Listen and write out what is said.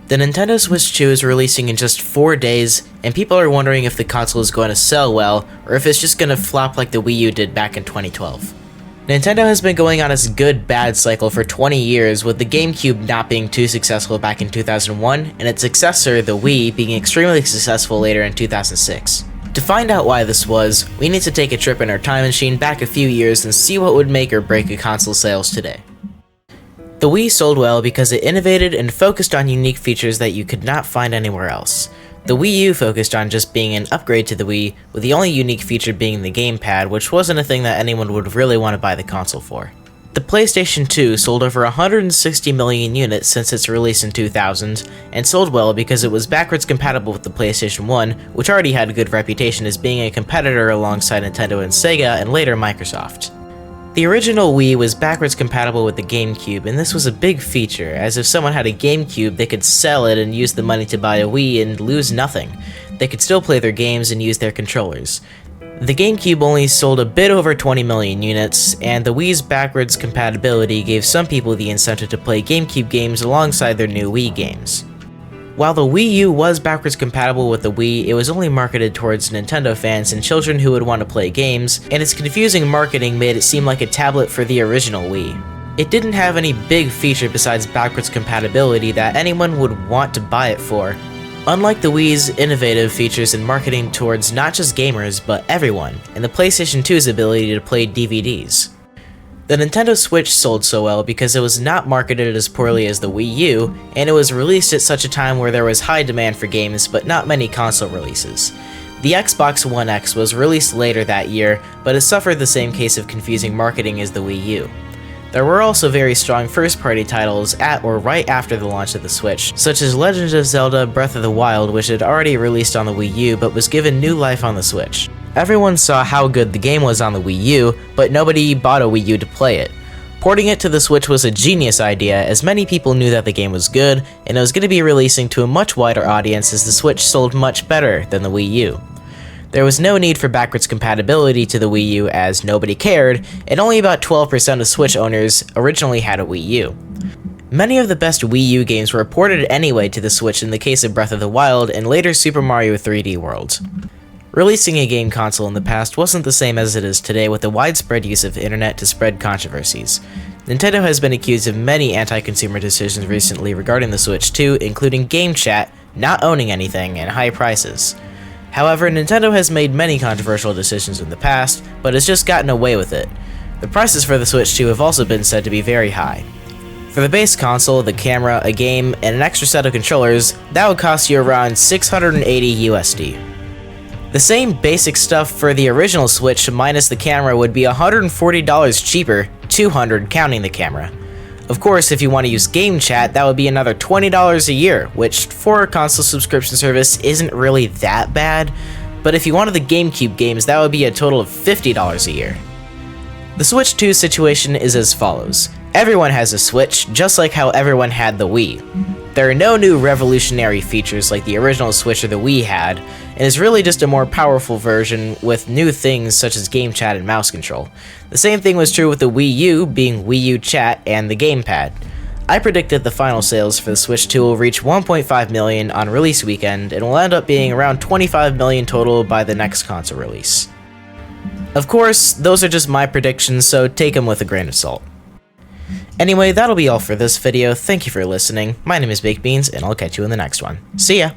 The Nintendo Switch 2 is releasing in just 4 days, and people are wondering if the console is going to sell well, or if it's just going to flop like the Wii U did back in 2012. Nintendo has been going on its good-bad cycle for 20 years, with the GameCube not being too successful back in 2001, and its successor, the Wii, being extremely successful later in 2006. To find out why this was, we need to take a trip in our time machine back a few years and see what would make or break a console sales today. The Wii sold well because it innovated and focused on unique features that you could not find anywhere else. The Wii U focused on just being an upgrade to the Wii, with the only unique feature being the gamepad, which wasn't a thing that anyone would really want to buy the console for. The PlayStation 2 sold over 160 million units since its release in 2000, and sold well because it was backwards compatible with the PlayStation 1, which already had a good reputation as being a competitor alongside Nintendo and Sega and later Microsoft. The original Wii was backwards compatible with the GameCube, and this was a big feature, as if someone had a GameCube, they could sell it and use the money to buy a Wii and lose nothing. They could still play their games and use their controllers. The GameCube only sold a bit over 20 million units, and the Wii's backwards compatibility gave some people the incentive to play GameCube games alongside their new Wii games. While the Wii U was backwards compatible with the Wii, it was only marketed towards Nintendo fans and children who would want to play games, and its confusing marketing made it seem like a tablet for the original Wii. It didn't have any big feature besides backwards compatibility that anyone would want to buy it for, unlike the Wii's innovative features in marketing towards not just gamers, but everyone, and the PlayStation 2's ability to play DVDs. The Nintendo Switch sold so well because it was not marketed as poorly as the Wii U, and it was released at such a time where there was high demand for games but not many console releases. The Xbox One X was released later that year, but it suffered the same case of confusing marketing as the Wii U. There were also very strong first-party titles at or right after the launch of the Switch, such as Legend of Zelda Breath of the Wild, which had already released on the Wii U but was given new life on the Switch. Everyone saw how good the game was on the Wii U, but nobody bought a Wii U to play it. Porting it to the Switch was a genius idea, as many people knew that the game was good, and it was going to be releasing to a much wider audience as the Switch sold much better than the Wii U. There was no need for backwards compatibility to the Wii U as nobody cared, and only about 12% of Switch owners originally had a Wii U. Many of the best Wii U games were ported anyway to the Switch in the case of Breath of the Wild and later Super Mario 3D World. Releasing a game console in the past wasn't the same as it is today with the widespread use of internet to spread controversies. Nintendo has been accused of many anti-consumer decisions recently regarding the Switch 2, including game chat, not owning anything, and high prices. However, Nintendo has made many controversial decisions in the past, but has just gotten away with it. The prices for the Switch 2 have also been said to be very high. For the base console, the camera, a game, and an extra set of controllers, that would cost you around $680 USD. The same basic stuff for the original Switch minus the camera would be $140 cheaper, $200 counting the camera. Of course, if you want to use game chat, that would be another $20 a year, which for a console subscription service isn't really that bad, but if you wanted the GameCube games, that would be a total of $50 a year. The Switch 2 situation is as follows. Everyone has a Switch, just like how everyone had the Wii. There are no new revolutionary features like the original Switch or the Wii had, and is really just a more powerful version with new things such as game chat and mouse control. The same thing was true with the Wii U being Wii U Chat and the gamepad. I predict that the final sales for the Switch 2 will reach 1.5 million on release weekend and will end up being around 25 million total by the next console release. Of course, those are just my predictions, so take them with a grain of salt. Anyway, that'll be all for this video. Thank you for listening. My name is Baked Beans, and I'll catch you in the next one. See ya!